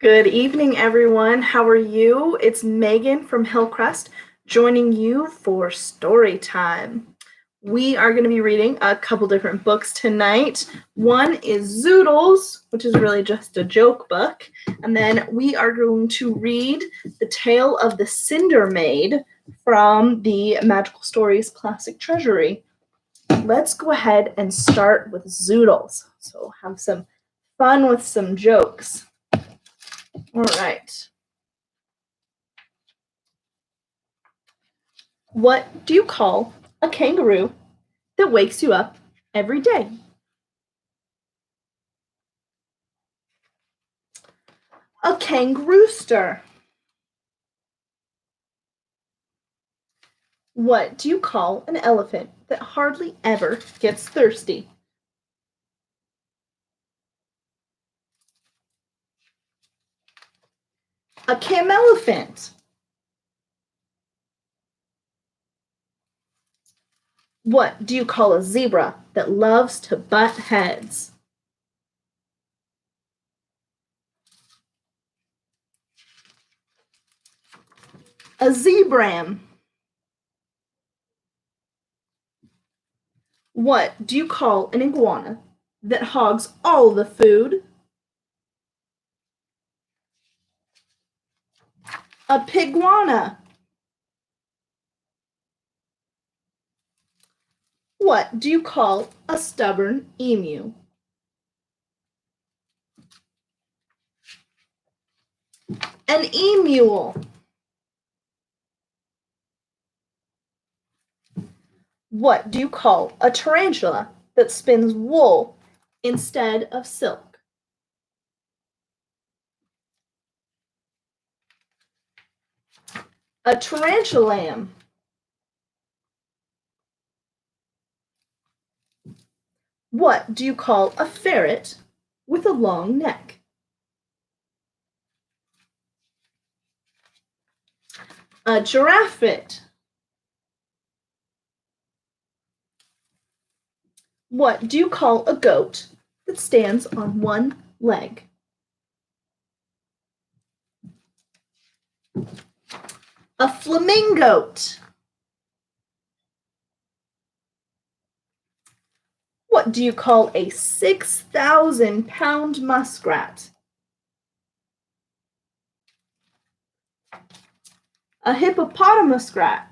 Good evening, everyone. How are you? It's Megan from Hillcrest joining you for story time. We are going to be reading a couple different books tonight. One is Zoodles, which is really just a joke book. And then we are going to read The Tale of the Cinder Maid from the Magical Stories Classic Treasury. Let's go ahead and start with Zoodles. So have some fun with some jokes. All right. What do you call a kangaroo that wakes you up every day? A kangarooster. What do you call an elephant that hardly ever gets thirsty? A camelephant. What do you call a zebra that loves to butt heads? A zebram. What do you call an iguana that hogs all the food? A piguana. What do you call a stubborn emu? An emule. What do you call a tarantula that spins wool instead of silk? A tarantulam. What do you call a ferret with a long neck? A giraffe. What do you call a goat that stands on one leg? A flamingote. What do you call a 6,000-pound muskrat? A hippopotamus rat.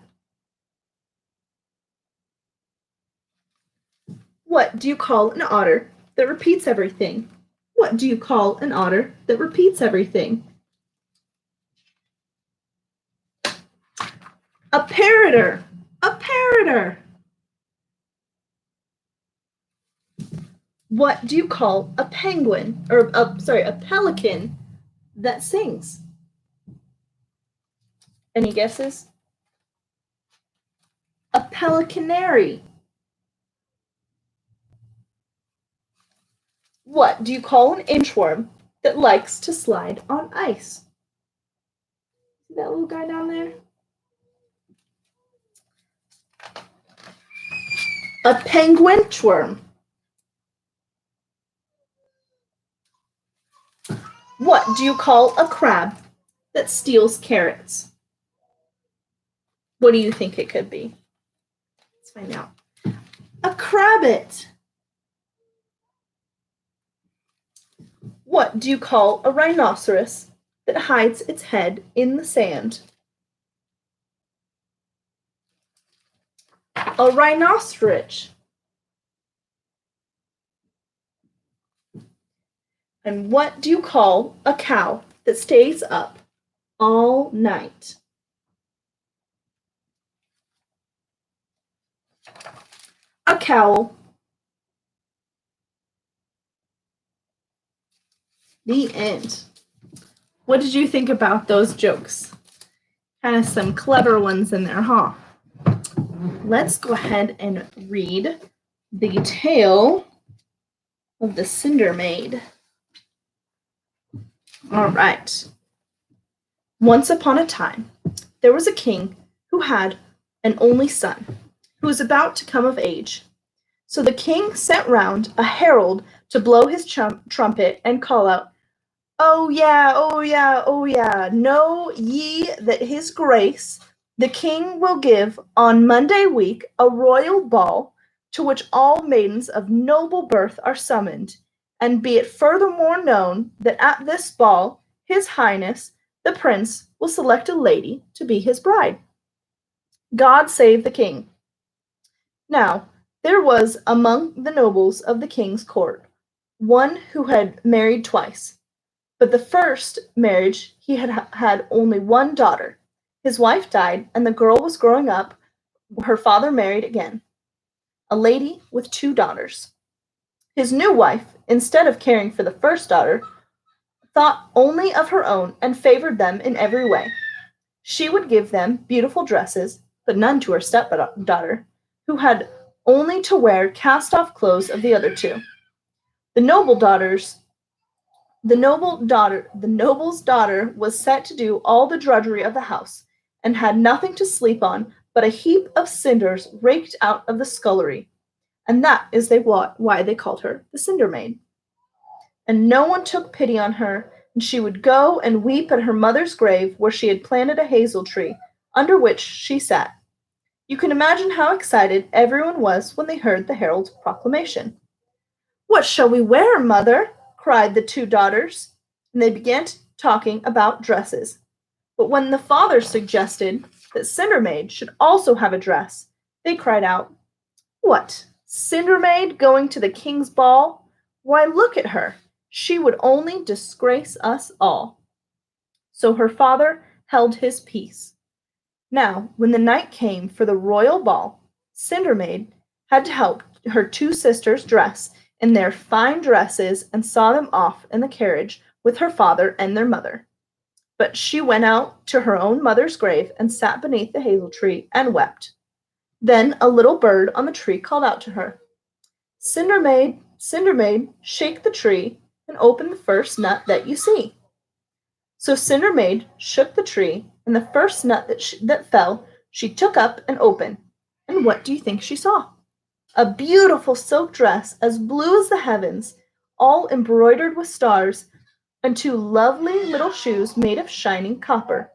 What do you call an otter that repeats everything? What do you call an otter that repeats everything? A parroter. A parroter. What do you call a penguin, or a pelican that sings? Any guesses? A pelicanary. What do you call an inchworm that likes to slide on ice? See that little guy down there? A penguinchworm. What do you call a crab that steals carrots? What do you think it could be? Let's find out. A crabbit. What do you call a rhinoceros that hides its head in the sand? A rhinoceros. And what do you call a cow that stays up all night? A cowl. The end. What did you think about those jokes? Kind of some clever ones in there, huh? Let's go ahead and read The Tale of the Cinder Maid. All right. Once upon a time, there was a king who had an only son who was about to come of age. So the king sent round a herald to blow his trumpet and call out, Oh yeah, oh yeah, oh yeah. Know ye that his grace, the king, will give on Monday week a royal ball, to which all maidens of noble birth are summoned, and be it furthermore known that at this ball his highness, the prince, will select a lady to be his bride. God save the king. Now, there was among the nobles of the king's court one who had married twice. But the first marriage he had had only one daughter. His wife died, and the girl was growing up. Her father married again, a lady with two daughters. His new wife, instead of caring for the first daughter, thought only of her own and favored them in every way. She would give them beautiful dresses, but none to her stepdaughter, who had only to wear cast off clothes of the other two. The noble daughters the noble's daughter was set to do all the drudgery of the house, and had nothing to sleep on but a heap of cinders raked out of the scullery, and that is why they called her the Cinder Maid. And no one took pity on her, and she would go and weep at her mother's grave, where she had planted a hazel tree, under which she sat. You can imagine how excited everyone was when they heard the herald's proclamation. "What shall we wear, mother?" cried the two daughters, and they began talking about dresses. But when the father suggested that Cindermaid should also have a dress, they cried out, "What, Cindermaid going to the king's ball? Why, look at her! She would only disgrace us all." So her father held his peace. Now, when the night came for the royal ball, Cindermaid had to help her two sisters dress in their fine dresses and saw them off in the carriage with her father and their mother. But she went out to her own mother's grave and sat beneath the hazel tree and wept. Then a little bird on the tree called out to her, "Cindermaid, Cindermaid, shake the tree and open the first nut that you see." So Cindermaid shook the tree, and the first nut that fell she took up and opened. And what do you think she saw? A beautiful silk dress as blue as the heavens, all embroidered with stars, and two lovely little shoes made of shining copper.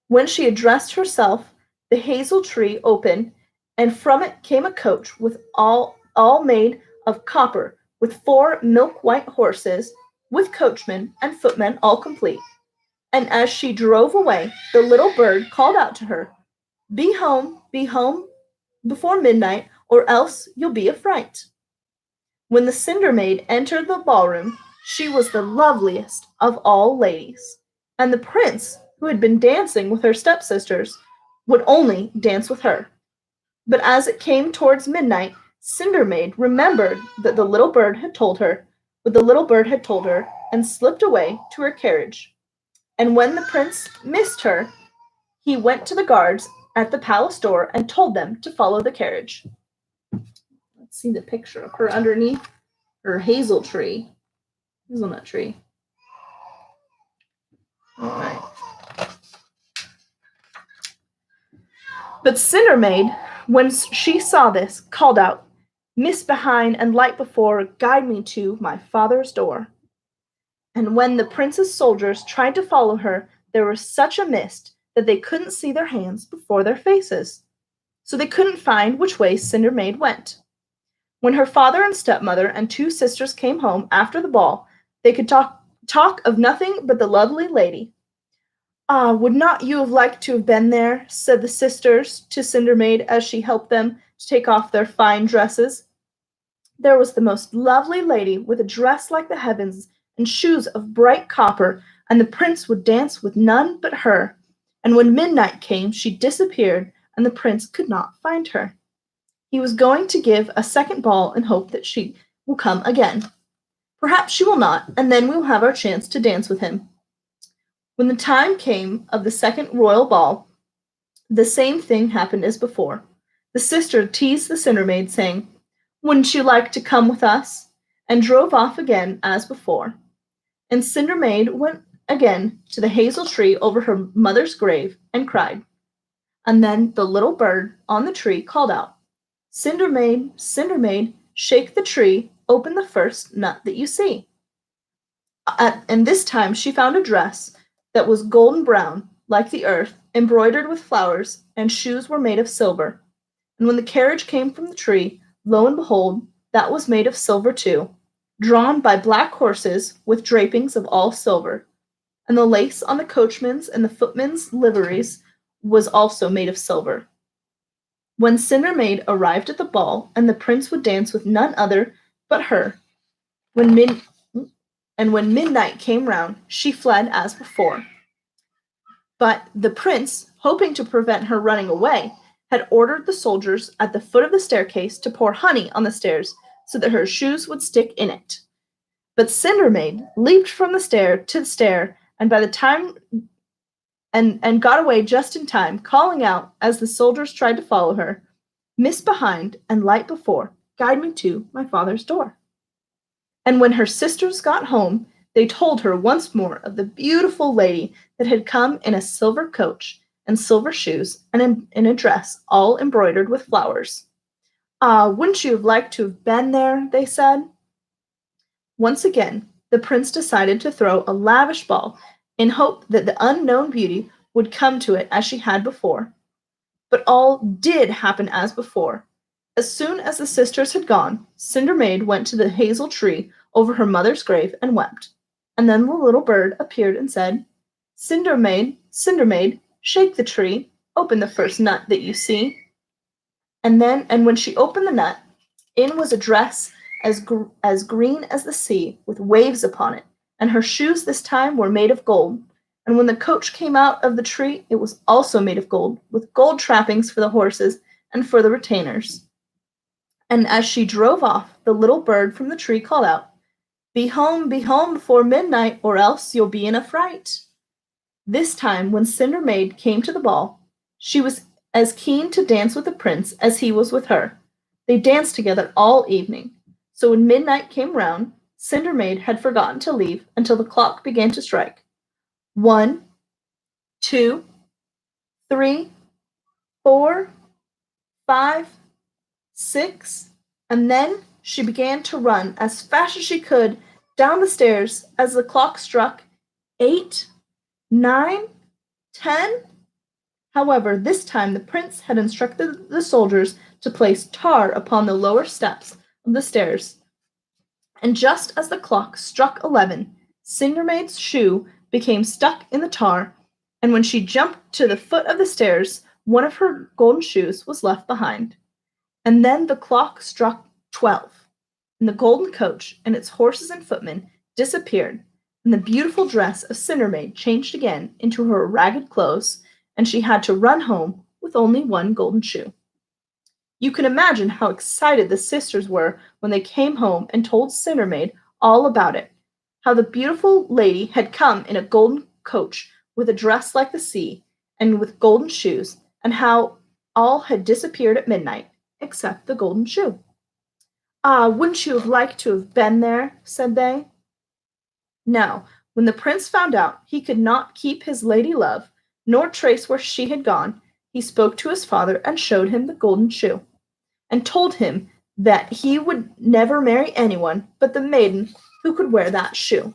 When she had dressed herself, the hazel tree opened, and from it came a coach with all made of copper, with four milk-white horses, with coachman and footmen all complete. And as she drove away, the little bird called out to her, be home before midnight, or else you'll be a fright." When the Cinder Maid entered the ballroom, she was the loveliest of all ladies, and the prince, who had been dancing with her stepsisters, would only dance with her. But as it came towards midnight, Cinder Maid remembered what the little bird had told her, and slipped away to her carriage. And when the prince missed her, he went to the guards at the palace door and told them to follow the carriage. Let's see the picture of her underneath her hazelnut tree. All right. But Cindermaid, when she saw this, called out, "Mist behind and light before, guide me to my father's door." And when the prince's soldiers tried to follow her, there was such a mist that they couldn't see their hands before their faces. So they couldn't find which way Cindermaid went. When her father and stepmother and two sisters came home after the ball, they could talk of nothing but the lovely lady. "Ah, would not you have liked to have been there?" said the sisters to Cindermaid as she helped them to take off their fine dresses. There was the most lovely lady, with a dress like the heavens and shoes of bright copper, and the prince would dance with none but her. And when midnight came, she disappeared, and the prince could not find her. He was going to give a second ball in hope that she will come again. Perhaps she will not, and then we will have our chance to dance with him. When the time came of the second royal ball, the same thing happened as before. The sister teased the Cindermaid, saying, "Wouldn't you like to come with us?" and drove off again as before. And Cindermaid went again to the hazel tree over her mother's grave and cried. And then the little bird on the tree called out, "Cindermaid, Cindermaid, shake the tree, open the first nut that you see." And this time she found a dress that was golden brown, like the earth, embroidered with flowers, and shoes were made of silver. And when the carriage came from the tree, lo and behold, that was made of silver too, drawn by black horses with drapings of all silver. And the lace on the coachman's and the footmen's liveries was also made of silver. When Cinder Maid arrived at the ball, and the prince would dance with none other but her, when min- and when midnight came round, she fled as before. But the prince, hoping to prevent her running away, had ordered the soldiers at the foot of the staircase to pour honey on the stairs so that her shoes would stick in it. But Cinder Maid leaped from the stair to the stair, and by the time and got away just in time, calling out as the soldiers tried to follow her, "Mist behind and light before, guide me to my father's door." And when her sisters got home, they told her once more of the beautiful lady that had come in a silver coach and silver shoes and in a dress all embroidered with flowers. "Ah, wouldn't you have liked to have been there?" they said. Once again, the prince decided to throw a lavish ball in hope that the unknown beauty would come to it as she had before. But all did happen as before. As soon as the sisters had gone, Cinder Maid went to the hazel tree over her mother's grave and wept. And then the little bird appeared and said, Cinder Maid, shake the tree, open the first nut that you see." And when she opened the nut, in was a dress as green as the sea, with waves upon it, and her shoes this time were made of gold. And when the coach came out of the tree, it was also made of gold, with gold trappings for the horses and for the retainers. And as she drove off, the little bird from the tree called out, be home before midnight, or else you'll be in a fright." This time, when Cinder Maid came to the ball, she was as keen to dance with the prince as he was with her. They danced together all evening. So when midnight came round, Cinder Maid had forgotten to leave until the clock began to strike. 1, 2, 3, 4, 5, 6, and then she began to run as fast as she could down the stairs as the clock struck 8, 9, 10. However, this time the prince had instructed the soldiers to place tar upon the lower steps of the stairs. And just as the clock struck 11, Cindermaid's shoe became stuck in the tar, and when she jumped to the foot of the stairs, one of her golden shoes was left behind. And then the clock struck 12, and the golden coach and its horses and footmen disappeared, and the beautiful dress of Cindermaid changed again into her ragged clothes, and she had to run home with only one golden shoe. You can imagine how excited the sisters were when they came home and told Cindermaid all about it, how the beautiful lady had come in a golden coach with a dress like the sea and with golden shoes, and how all had disappeared at midnight except the golden shoe. "Ah, wouldn't you have liked to have been there?" said they. Now, when the prince found out he could not keep his lady love, nor trace where she had gone, he spoke to his father and showed him the golden shoe, and told him that he would never marry anyone but the maiden who could wear that shoe.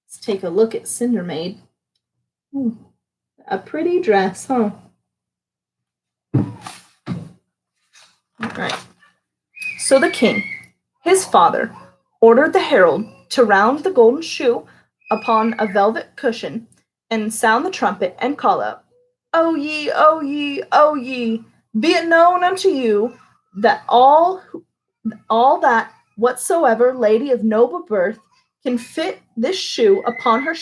Let's take a look at Cindermaid. A pretty dress, huh? All right. So the king, his father, ordered the herald to round the golden shoe upon a velvet cushion and sound the trumpet and call out, O ye, O ye, O ye, be it known unto you that all that whatsoever lady of noble birth can fit this shoe upon her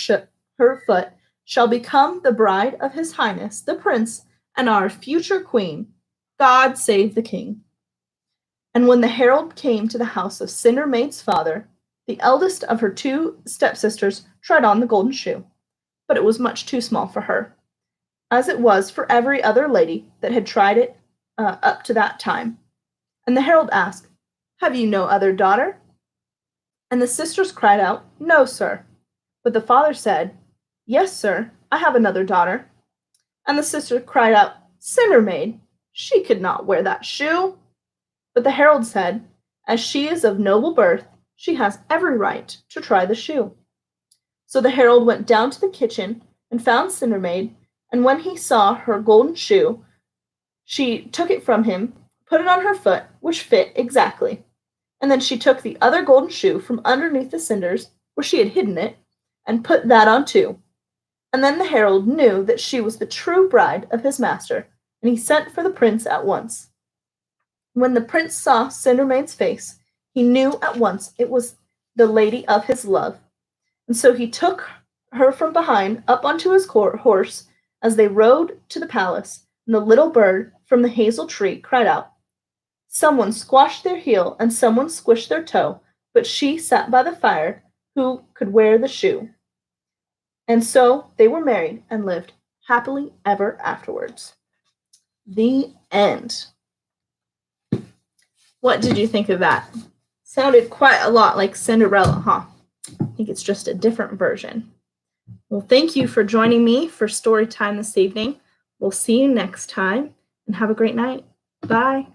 foot shall become the bride of his highness the prince and our future queen. God save the king. And when the herald came to the house of Cindermaid's father, the eldest of her two stepsisters tried on the golden shoe, but it was much too small for her, as it was for every other lady that had tried it up to that time. And the herald asked, Have you no other daughter? And the sisters cried out, No, sir. But the father said, Yes, sir, I have another daughter. And the sister cried out, Cindermaid, she could not wear that shoe. But the herald said, As she is of noble birth, she has every right to try the shoe." So the herald went down to the kitchen and found Cindermaid, and when he saw her golden shoe, she took it from him, put it on her foot, which fit exactly. And then she took the other golden shoe from underneath the cinders, where she had hidden it, and put that on too. And then the herald knew that she was the true bride of his master, and he sent for the prince at once. When the prince saw Cindermaid's face, he knew at once it was the lady of his love. And so he took her from behind up onto his horse as they rode to the palace, and the little bird from the hazel tree cried out, "Someone squashed their heel and someone squished their toe, but she sat by the fire who could wear the shoe." And so they were married and lived happily ever afterwards. The end. What did you think of that? Sounded quite a lot like Cinderella, huh? I think it's just a different version. Well, thank you for joining me for story time this evening. We'll see you next time, and have a great night. Bye.